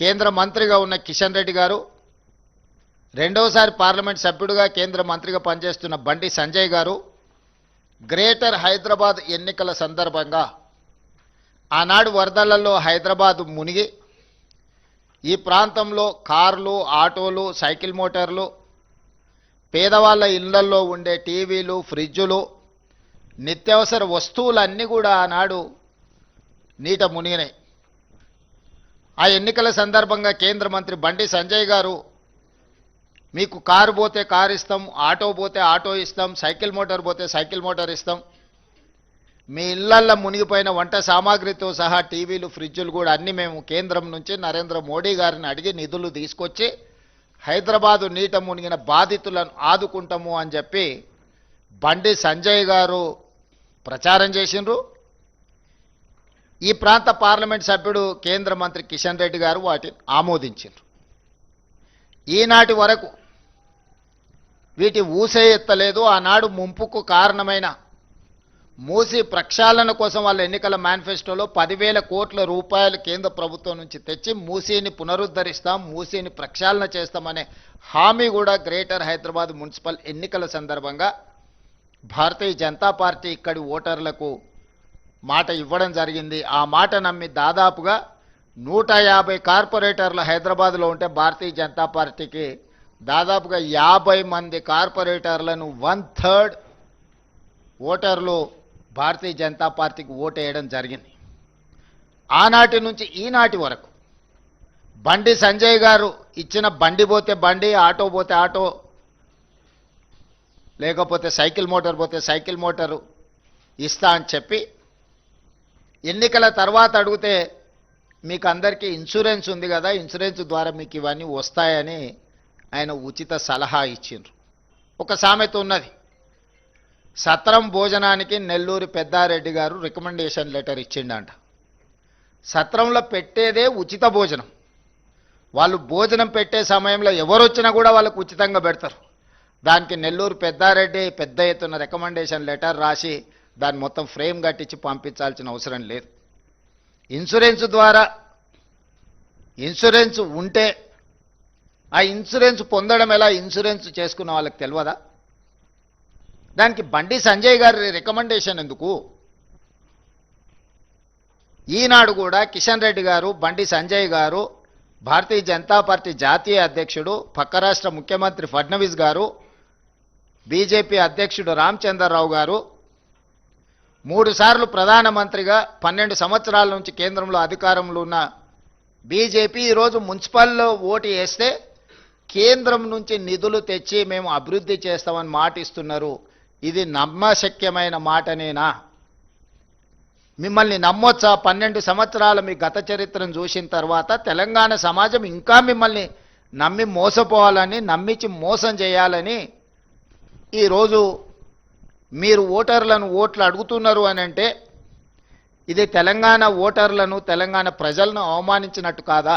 కేంద్ర మంత్రిగా ఉన్న కిషన్ రెడ్డి గారు, రెండోసారి పార్లమెంట్ సభ్యుడిగా కేంద్ర మంత్రిగా పనిచేస్తున్న బండి సంజయ్ గారు గ్రేటర్ హైదరాబాద్ ఎన్నికల సందర్భంగా ఆనాడు వరదలలో హైదరాబాద్ మునిగి ఈ ప్రాంతంలో కార్లు, ఆటోలు, సైకిల్ మోటార్లు, పేదవాళ్ళ ఇళ్లల్లో ఉండే టీవీలు, ఫ్రిడ్జులు, నిత్యావసర వస్తువులన్నీ కూడా ఆనాడు నీట మునిగినాయి. ఆ ఎన్నికల సందర్భంగా కేంద్ర మంత్రి బండి సంజయ్ గారు, మీకు కారు పోతే కారు ఇస్తాం, ఆటో పోతే ఆటో ఇస్తాం, సైకిల్ మోటార్ పోతే సైకిల్ మోటార్ ఇస్తాం, మీ ఇళ్లల్లో మునిగిపోయిన వంట సామాగ్రితో సహా టీవీలు, ఫ్రిడ్జులు కూడా అన్నీ మేము కేంద్రం నుంచి నరేంద్ర మోడీ గారిని అడిగి నిధులు తీసుకొచ్చి హైదరాబాదు నీట మునిగిన బాధితులను ఆదుకుంటాము అని చెప్పి బండి సంజయ్ గారు ప్రచారం చేసిండ్రు. ఈ ప్రాంత పార్లమెంట్ సభ్యుడు కేంద్ర మంత్రి కిషన్ రెడ్డి గారు వాటిని ఆమోదించారు. ఈనాటి వరకు వీటి ఊసే ఎత్తలేదు. ఆనాడు ముంపుకు కారణమైన మూసీ ప్రక్షాళన కోసం వాళ్ళ ఎన్నికల మేనిఫెస్టోలో 10,000 కోట్ల రూపాయలు కేంద్ర ప్రభుత్వం నుంచి తెచ్చి మూసీని పునరుద్ధరిస్తాం, మూసీని ప్రక్షాళన చేస్తామనే హామీ కూడా గ్రేటర్ హైదరాబాద్ మున్సిపల్ ఎన్నికల సందర్భంగా భారతీయ జనతా పార్టీ ఇక్కడి ఓటర్లకు మాట ఇవ్వడం జరిగింది. ఆ మాట నమ్మి దాదాపుగా 150 కార్పొరేటర్లు హైదరాబాద్లో ఉంటే భారతీయ జనతా పార్టీకి దాదాపుగా 50 మంది కార్పొరేటర్లను 1/3 ఓటర్లు భారతీయ జనతా పార్టీకి ఓటేయడం జరిగింది. ఆనాటి నుంచి ఈనాటి వరకు బండి సంజయ్ గారు ఇచ్చిన బండి పోతే బండి, ఆటో పోతే ఆటో, లేకపోతే సైకిల్ మోటార్ పోతే సైకిల్ మోటారు ఇస్తా అని చెప్పి ఎన్నికల తర్వాత అడిగితే మీకు అందరికీ ఇన్సూరెన్స్ ఉంది కదా, ఇన్సూరెన్స్ ద్వారా మీకు ఇవన్నీ వస్తాయని ఆయన ఉచిత సలహా ఇచ్చిండ్రు. ఒక సామెత ఉన్నది, సత్రం భోజనానికి నెల్లూరి పెద్దారెడ్డి గారు రికమెండేషన్ లెటర్ ఇచ్చిండంట. సత్రంలో పెట్టేదే ఉచిత భోజనం. వాళ్ళు భోజనం పెట్టే సమయంలో ఎవరు వచ్చినా కూడా వాళ్ళకు ఉచితంగా పెడతారు. దానికి నెల్లూరు పెద్దారెడ్డి పెద్ద ఎత్తున రికమెండేషన్ లెటర్ రాసి దాన్ని మొత్తం ఫ్రేమ్ కట్టించి పంపించాల్సిన అవసరం లేదు. ఇన్సూరెన్స్ ద్వారా ఇన్సూరెన్స్ ఉంటే ఆ ఇన్సూరెన్స్ పొందడం ఎలా, ఇన్సూరెన్స్ చేసుకున్న వాళ్ళకి తెలియదా? దానికి బండి సంజయ్ గారి రికమెండేషన్ ఎందుకు? ఈనాడు కూడా కిషన్ రెడ్డి గారు, బండి సంజయ్ గారు, భారతీయ జనతా పార్టీ జాతీయ అధ్యక్షుడు, పక్క రాష్ట్ర ముఖ్యమంత్రి ఫడ్నవీస్ గారు, బీజేపీ అధ్యక్షుడు రామచంద్రరావు గారు 3 సార్లు ప్రధానమంత్రిగా 12 సంవత్సరాల నుంచి కేంద్రంలో అధికారంలో ఉన్న బీజేపీ ఈరోజు మున్సిపల్లో ఓటు వేస్తే కేంద్రం నుంచి నిధులు తెచ్చి మేము అభివృద్ధి చేస్తామని మాట ఇస్తున్నారు. ఇది నమ్మశక్యమైన మాటనేనా? మిమ్మల్ని నమ్మొచ్చా? 12 సంవత్సరాల మీ గత చరిత్రను చూసిన తర్వాత తెలంగాణ సమాజం ఇంకా మిమ్మల్ని నమ్మి మోసపోవాలని, నమ్మించి మోసం చేయాలని ఈరోజు మీరు ఓటర్లను ఓట్లు అడుగుతున్నారు అని అంటే ఇది తెలంగాణ ఓటర్లను, తెలంగాణ ప్రజలను అవమానించినట్టు కాదా?